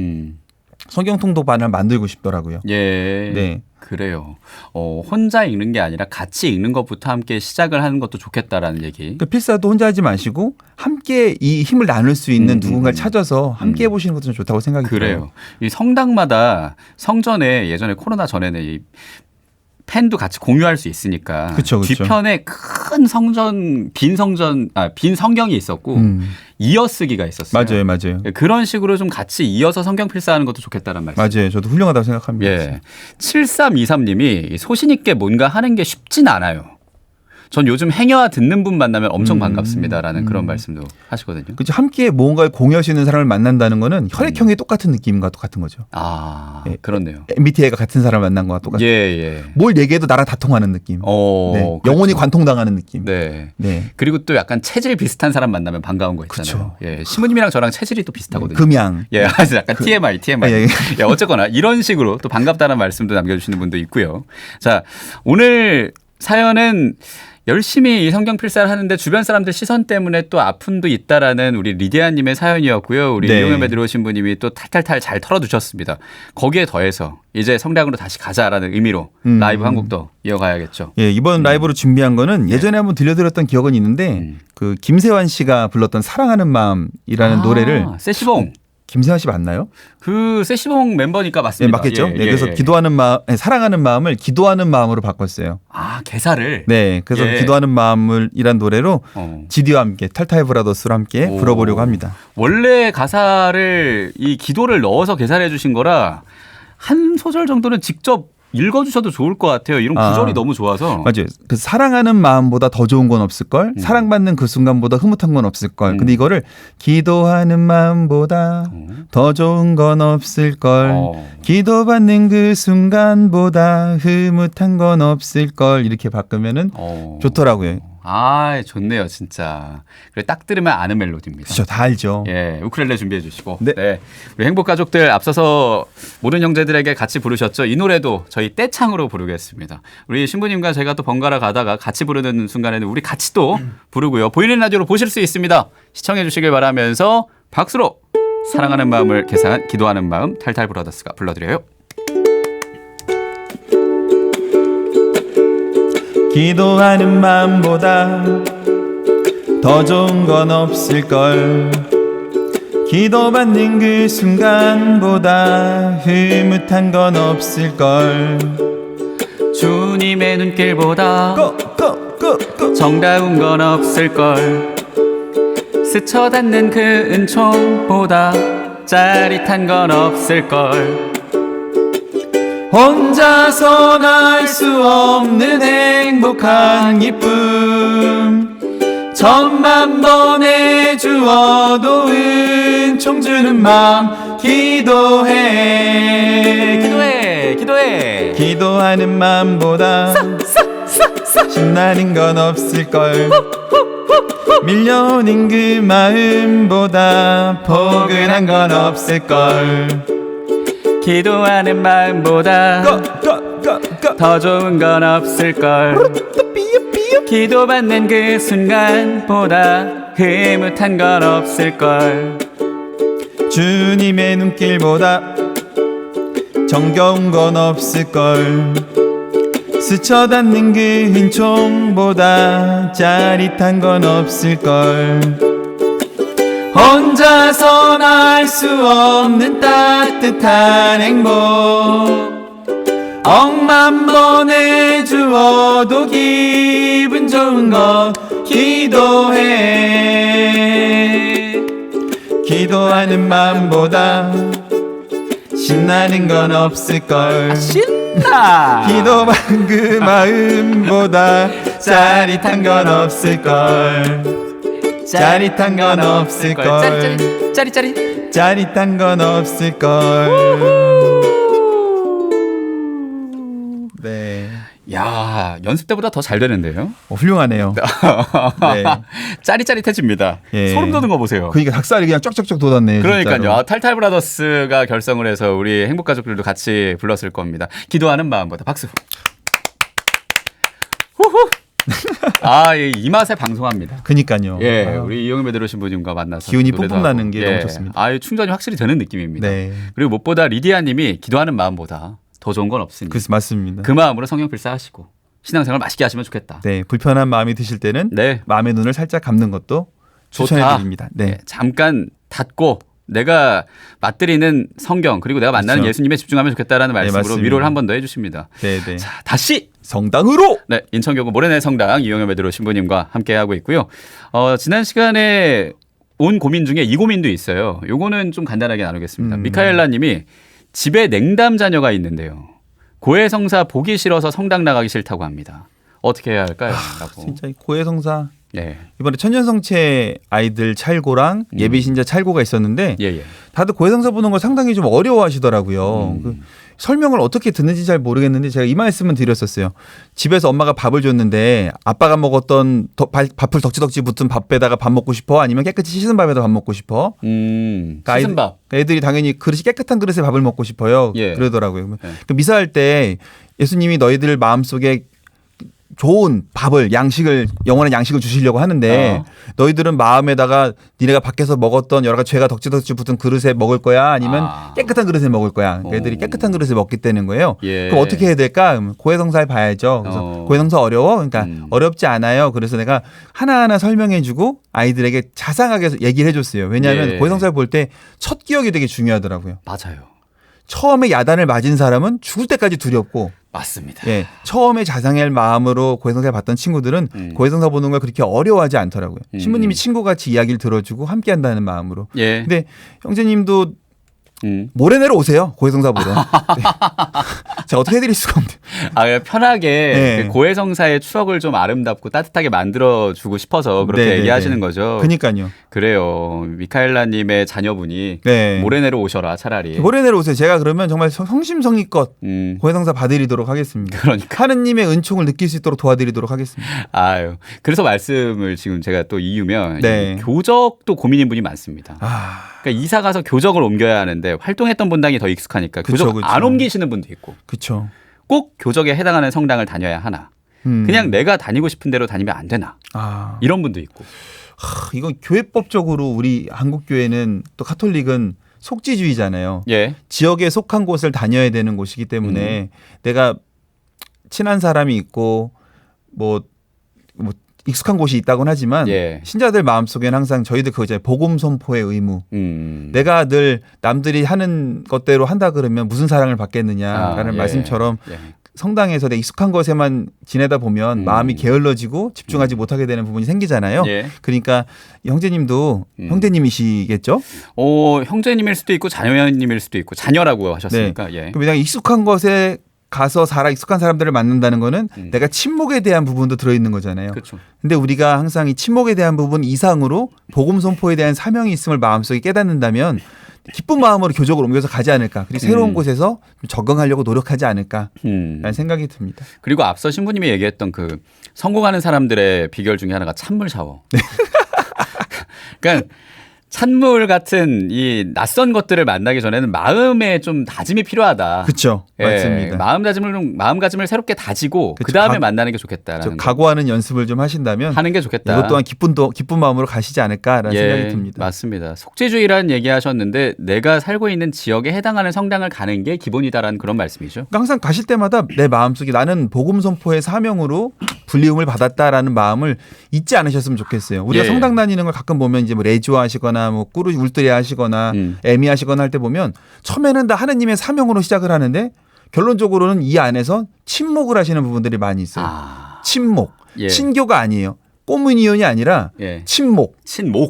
S2: 성경 통독반을 만들고 싶더라고요.
S1: 예. 네. 그래요. 혼자 읽는 게 아니라 같이 읽는 것부터 함께 시작을 하는 것도 좋겠다라는 얘기.
S2: 그러니까 필사도 혼자 하지 마시고 함께 이 힘을 나눌 수 있는 누군가를 찾아서 함께 해보시는 것도 좀 좋다고 생각이 들어요.
S1: 그래요. 이 성당마다 성전에 예전에 코로나 전에는 이 펜도 같이 공유할 수 있으니까
S2: 그쵸.
S1: 뒤편에 큰 빈 성경이 있었고 이어쓰기가 있었어요.
S2: 맞아요.
S1: 그런 식으로 좀 같이 이어서 성경 필사하는 것도 좋겠다는 말씀.
S2: 맞아요. 저도 훌륭하다고 생각합니다.
S1: 예. 7323님이 소신 있게 뭔가 하는 게 쉽진 않아요. 전 요즘 행여와 듣는 분 만나면 엄청 반갑습니다라는 그런 말씀도 하시거든요.
S2: 그렇죠. 함께 뭔가를 공유하시는 사람을 만난다는 거는 혈액형이 똑같은 느낌과 똑같은 거죠.
S1: 예, 그렇네요.
S2: MBTI가 같은 사람을 만난 거와 똑같아요.
S1: 예.
S2: 뭘 얘기해도 나랑 다 통하는 느낌. 네.
S1: 그렇죠.
S2: 영혼이 관통당하는 느낌.
S1: 네.
S2: 네.
S1: 그리고 또 약간 체질 비슷한 사람 만나면 반가운 거 있잖아요. 예. 시모님이랑 저랑 체질이 또 비슷하거든요.
S2: 금양.
S1: 예, 약간 TMI.
S2: 예.
S1: 예, 어쨌거나 이런 식으로 또 반갑다는 말씀도 남겨주시는 분도 있고요. 자, 오늘 사연은 열심히 이 성경 필사를 하는데 주변 사람들 시선 때문에 또 아픔도 있다라는 우리 리디아님의 사연이었고요. 우리 이용현에 들어오신 분님이 또 탈탈탈 잘 털어주셨습니다. 거기에 더해서 이제 성당으로 다시 가자라는 의미로 라이브 한 곡 더 이어가야겠죠.
S2: 예, 이번 라이브로 준비한 거는 예전에 한번 들려드렸던 기억은 있는데 그 김세환 씨가 불렀던 사랑하는 마음이라는 노래를
S1: 세시봉.
S2: 김세환 씨 맞나요?
S1: 그 세시봉 멤버니까 맞습니다.
S2: 네, 맞겠죠. 네, 그래서 기도하는 마음, 사랑하는 마음을 기도하는 마음으로 바꿨어요.
S1: 개사를.
S2: 네, 그래서 기도하는 마음을이란 노래로 지디와 함께 탈타이 브라더스로 함께 불어보려고 합니다.
S1: 원래 가사를 이 기도를 넣어서 개사를 해주신 거라 한 소절 정도는 직접 읽어주셔도 좋을 것 같아요. 이런 구절이 너무 좋아서.
S2: 맞아요. 그 사랑하는 마음보다 더 좋은 건 없을걸. 사랑받는 그 순간보다 흐뭇한 건 없을걸. 근데 이거를 기도하는 마음보다 더 좋은 건 없을걸. 기도받는 그 순간보다 흐뭇한 건 없을걸. 이렇게 바꾸면은 좋더라고요.
S1: 좋네요, 진짜. 그래, 딱 들으면 아는 멜로디입니다.
S2: 그렇죠, 다 알죠.
S1: 예, 우쿨렐레 준비해 주시고. 네. 우리 행복 가족들 앞서서 모든 형제들에게 같이 부르셨죠. 이 노래도 저희 떼창으로 부르겠습니다. 우리 신부님과 제가 또 번갈아 가다가 같이 부르는 순간에는 우리 같이 또 부르고요. 보이는 라디오로 보실 수 있습니다. 시청해 주시길 바라면서 박수로 사랑하는 마음을 개사한 기도하는 마음 탈탈 브라더스가 불러드려요.
S2: 기도하는 마음보다 더 좋은 건 없을걸. 기도받는 그 순간보다 흐뭇한 건 없을걸.
S1: 주님의 눈길보다 정다운 건 없을걸. 스쳐닿는 그 은총보다 짜릿한 건 없을걸.
S2: 혼자선 알 수 없는 행복한 기쁨 천만 번의 주어도 은총 주는 마음 기도해 기도하는 마음보다 신나는 건 없을걸 밀려오는 그 마음보다 포근한 건 없을걸
S1: 기도하는 마음보다 더 좋은 건 없을걸 기도받는 그 순간보다 흐뭇한 건 없을걸
S2: 주님의 눈길보다 정겨운 건 없을걸 스쳐닿는 그 은총보다 짜릿한 건 없을걸 혼자선 알 수 없는 따뜻한 행복 억만 번의 주어도 기분 좋은 것 기도해 기도하는 마음보다 신나는 건 없을걸
S1: 신나
S2: 기도한 그 마음보다 짜릿한 건 없을걸 짜릿한 건 없을걸
S1: 짜릿짜릿
S2: 짜릿한 건 없을걸 네.
S1: 야 연습 때보다 더 잘 되는데요
S2: 훌륭하네요. 네.
S1: 짜릿짜릿해집니다
S2: 예.
S1: 소름 돋는 거 보세요
S2: 그러니까 닭살이 그냥 쫙쫙쫙 돋았네요.
S1: 그러니까요.
S2: 진짜로.
S1: 탈탈 브라더스가 결성을 해서 우리 행복가족들도 같이 불렀을 겁니다. 기도하는 마음보다 박수. 후후. 이 맛에 방송합니다.
S2: 그니까요.
S1: 예, 우리 이영임에 들으신 분님과 만나서
S2: 기운이
S1: 노래도
S2: 뿜뿜 나는
S1: 하고.
S2: 게 너무 좋습니다.
S1: 충전이 확실히 되는 느낌입니다.
S2: 네.
S1: 그리고 무엇보다 리디아님이 기도하는 마음보다 더 좋은 건 없으니
S2: 그래서 맞습니다.
S1: 그 마음으로 성경 필사하시고 신앙생활 맛있게 하시면 좋겠다.
S2: 네, 불편한 마음이 드실 때는
S1: 네.
S2: 마음의 눈을 살짝 감는 것도 추천해 드립니다. 네.
S1: 잠깐 닫고 내가 맛들이는 성경 그리고 내가 만나는
S2: 그렇죠.
S1: 예수님에 집중하면 좋겠다라는 말씀으로
S2: 맞습니다.
S1: 위로를 한 번 더 해주십니다.
S2: 네, 네.
S1: 자, 다시
S2: 성당으로.
S1: 네, 인천교구 모래내 성당 이용현 베드로 신부님과 함께하고 있고요. 지난 시간에 온 고민 중에 이 고민도 있어요. 요거는 좀 간단하게 나누겠습니다. 미카엘라님이 집에 냉담 자녀가 있는데요. 고해성사 보기 싫어서 성당 나가기 싫다고 합니다. 어떻게 해야 할까요? 라고.
S2: 진짜 이 고해성사
S1: 예.
S2: 이번에 천년성체 아이들 찰고랑 예비신자 찰고가 있었는데
S1: 예.
S2: 다들 고해성사 보는 걸 상당히 좀 어려워하시더라고요. 그 설명을 어떻게 듣는지 잘 모르겠는데 제가 이 말씀은 드렸었어요. 집에서 엄마가 밥을 줬는데 아빠가 먹었던 밥풀 덕지덕지 붙은 밥에다가 밥 먹고 싶어? 아니면 깨끗이 씻은 밥에다 밥 먹고 싶어? 그러니까
S1: 씻은 밥.
S2: 애들이 당연히 그릇이 깨끗한 그릇에 밥을 먹고 싶어요.
S1: 예.
S2: 그러더라고요. 그 미사할 때 예수님이 너희들 마음속에 좋은 밥을 양식을 영원한 양식을 주시려고 하는데 너희들은 마음에다가 니네가 밖에서 먹었던 여러 가지 죄가 덕지덕지 붙은 그릇에 먹을 거야 아니면 깨끗한 그릇에 먹을 거야. 애들이 깨끗한 그릇에 먹겠다는 거예요.
S1: 예.
S2: 그럼 어떻게 해야 될까? 고해성사를 봐야죠. 그래서 고해성사 어려워? 그러니까 어렵지 않아요. 그래서 내가 하나하나 설명해주고 아이들에게 자상하게 얘기를 해줬어요. 왜냐하면
S1: 예.
S2: 고해성사를 볼 때 첫 기억이 되게 중요하더라고요.
S1: 맞아요.
S2: 처음에 야단을 맞은 사람은 죽을 때까지 두렵고
S1: 맞습니다.
S2: 예, 처음에 자상할 마음으로 고해성사 봤던 친구들은 고해성사 보는 걸 그렇게 어려워하지 않더라고요. 신부님이 친구같이 이야기를 들어주고 함께한다는 마음으로.
S1: 예.
S2: 근데 형제님도 모레내로 오세요. 고해성사 보러. 네. 제가 어떻게 해드릴 수가 없네요.
S1: 편하게
S2: 네.
S1: 그 고해성사의 추억을 좀 아름답고 따뜻하게 만들어주고 싶어서 그렇게
S2: 네,
S1: 얘기하시는
S2: 네.
S1: 거죠.
S2: 그러니까요.
S1: 그래요. 미카엘라님의 자녀분이
S2: 네.
S1: 모레내로 오셔라 차라리.
S2: 모레내로 오세요. 제가 그러면 정말 성심성의껏
S1: 음.
S2: 고해성사 봐드리도록 하겠습니다.
S1: 그러니까.
S2: 하느님의 은총을 느낄 수 있도록 도와드리도록 하겠습니다.
S1: 아유. 그래서 말씀을 지금 제가 또 이유면
S2: 네.
S1: 이 교적도 고민인 분이 많습니다.
S2: 아,
S1: 그러니까 이사 가서 교적을 옮겨야 하는데 활동했던 분당이 더 익숙하니까
S2: 그쵸,
S1: 교적
S2: 그쵸.
S1: 안 옮기시는 분도 있고
S2: 그렇죠.
S1: 꼭 교적에 해당하는 성당을 다녀야 하나. 그냥 내가 다니고 싶은 대로 다니면 안 되나.
S2: 아,
S1: 이런 분도 있고.
S2: 이건 교회법적으로 우리 한국 교회는 또 카톨릭은 속지주의잖아요.
S1: 예.
S2: 지역에 속한 곳을 다녀야 되는 곳이기 때문에 내가 친한 사람이 있고 뭐 익숙한 곳이 있다고는 하지만
S1: 예.
S2: 신자들 마음속에는 항상 저희들 그거 있잖아요. 복음 선포의 의무.
S1: 음.
S2: 내가 늘 남들이 하는 것대로 한다 그러면 무슨 사랑을 받겠느냐라는
S1: 예.
S2: 말씀처럼
S1: 예.
S2: 성당에서 내 익숙한 것에만 지내다 보면 마음이 게을러지고 집중하지 못하게 되는 부분이 생기잖아요.
S1: 예.
S2: 그러니까 형제님도 형제님이시겠죠?
S1: 형제님일 수도 있고 자녀님일 수도 있고 자녀라고 하셨으니까. 예.
S2: 그럼 내가 익숙한 것에 가서 익숙한 사람들을 만난다는 거는 내가 침묵에 대한 부분도 들어있는 거잖아요.
S1: 그렇죠.
S2: 근데 우리가 항상 이 침묵에 대한 부분 이상으로 복음 선포에 대한 사명이 있음을 마음속에 깨닫는다면 기쁜 마음으로 교적을 옮겨서 가지 않을까. 그리고 새로운 곳에서 좀 적응하려고 노력하지 않을까라는 생각이 듭니다.
S1: 그리고 앞서 신부님이 얘기했던 그 성공하는 사람들의 비결 중에 하나가 찬물 샤워. 그러니까 찬물 같은 이 낯선 것들을 만나기 전에는 마음에 좀 다짐이 필요하다.
S2: 그렇죠. 맞습니다.
S1: 마음가짐을 새롭게 다지고 그 다음에 만나는 게 좋겠다라는.
S2: 각오하는 연습을 좀 하신다면
S1: 하는 게 좋겠다.
S2: 이것 또한 기쁜 마음으로 가시지 않을까라는 생각이 듭니다.
S1: 맞습니다. 속죄주의라는 얘기하셨는데 내가 살고 있는 지역에 해당하는 성당을 가는 게 기본이다라는 그런 말씀이죠.
S2: 그러니까 항상 가실 때마다 내 마음속에 나는 복음 선포의 사명으로 불리움을 받았다라는 마음을 잊지 않으셨으면 좋겠어요. 우리가 성당 다니는 걸 가끔 보면 이제 뭐 레주하시거나 뭐 꾸루 울뜨리 하시거나 애미하시거나 할 때 보면 처음에는 다 하느님의 사명으로 시작을 하는데 결론적으로는 이 안에서 침묵을 하시는 부분들이 많이 있어요. 침묵. 신교가 아니에요. 꼬무니언이 아니라 침묵.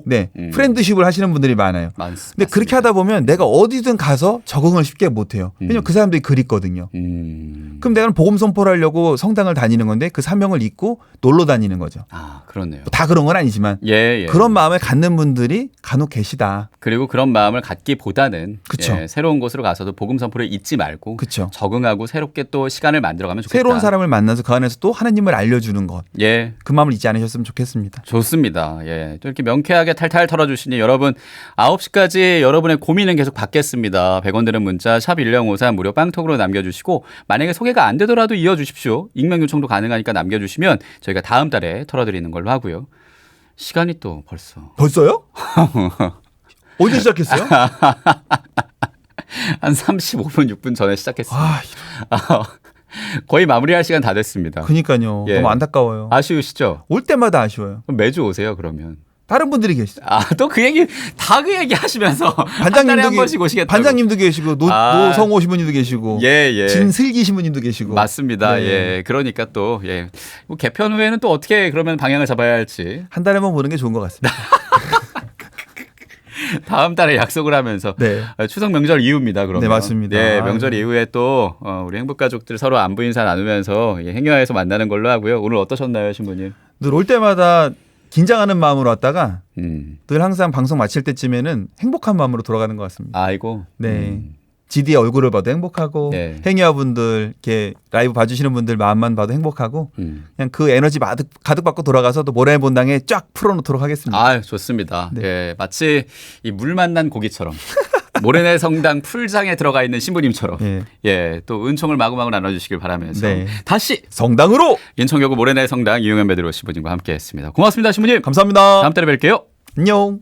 S2: 네. 프렌드십을 하시는 분들이 많아요. 근데 그렇게 하다 보면 내가 어디든 가서 적응을 쉽게 못 해요. 왜냐면 그 사람들이 그립거든요. 그럼 내가 복음 선포를 하려고 성당을 다니는 건데 그 사명을 잊고 놀러 다니는 거죠.
S1: 그렇네요.
S2: 다 그런 건 아니지만 그런 마음을 갖는 분들이 간혹 계시다.
S1: 그리고 그런 마음을 갖기보다는 새로운 곳으로 가서도 복음 선포를 잊지 말고 적응하고 새롭게 또 시간을 만들어가면 좋겠다.
S2: 새로운 사람을 만나서 그 안에서 또 하나님을 알려주는 것. 그 마음을 잊지 않으셨으면 좋겠습니다.
S1: 좋습니다. 또 이렇게 명쾌하게 탈탈 털어주시니 여러분 9시까지 여러분의 고민은 계속 받겠습니다. 100원 드는 문자 샵 1053 무료 빵톡으로 남겨주시고 만약에 소개가 안 되더라도 이어주십시오. 익명 요청도 가능하니까 남겨주시면 저희가 다음 달에 털어드리는 걸로 하고요. 시간이 또
S2: 벌써요? 언제 시작했어요?
S1: 한 35분 6분 전에 시작했습니다. 거의 마무리할 시간 다 됐습니다.
S2: 그러니까요. 너무 안타까워요.
S1: 아쉬우시죠?
S2: 올 때마다 아쉬워요.
S1: 그럼 매주 오세요 그러면.
S2: 다른 분들이 계시죠.
S1: 또 그 얘기 다 그 얘기 하시면서 한 달에 한 번씩 오시겠다고.
S2: 반장님도 계시고 노성호 신부님도 계시고 진슬기 신부님도 계시고.
S1: 맞습니다. 그러니까 또 뭐 개편 후에는 또 어떻게 그러면 방향을 잡아야 할지
S2: 한 달에 번 보는 게 좋은 것 같습니다.
S1: 다음 달에 약속을 하면서 추석 명절 이후입니다. 그러면.
S2: 네, 맞습니다.
S1: 명절 이후에 또 우리 행복가족들 서로 안부 인사 나누면서 행여에서 만나는 걸로 하고요. 오늘 어떠셨나요, 신부님?
S2: 늘 올 때마다 긴장하는 마음으로 왔다가 늘 항상 방송 마칠 때쯤에는 행복한 마음으로 돌아가는 것 같습니다.
S1: 아이고.
S2: GD의 얼굴을 봐도 행복하고 행여분들 이렇게 라이브 봐주시는 분들 마음만 봐도 행복하고 그냥 그 에너지 가득 받고 돌아가서 또 모래 본당에 쫙 풀어놓도록 하겠습니다.
S1: 좋습니다. 마치 이 물 만난 고기처럼 모래내 성당 풀장에 들어가 있는 신부님처럼 또 은총을 마구마구 나눠주시길 바라면서 다시
S2: 성당으로
S1: 인천교구 모래내 성당 이용현 베드로 신부님과 함께했습니다. 고맙습니다, 신부님.
S2: 감사합니다.
S1: 다음 달에 뵐게요.
S2: 안녕.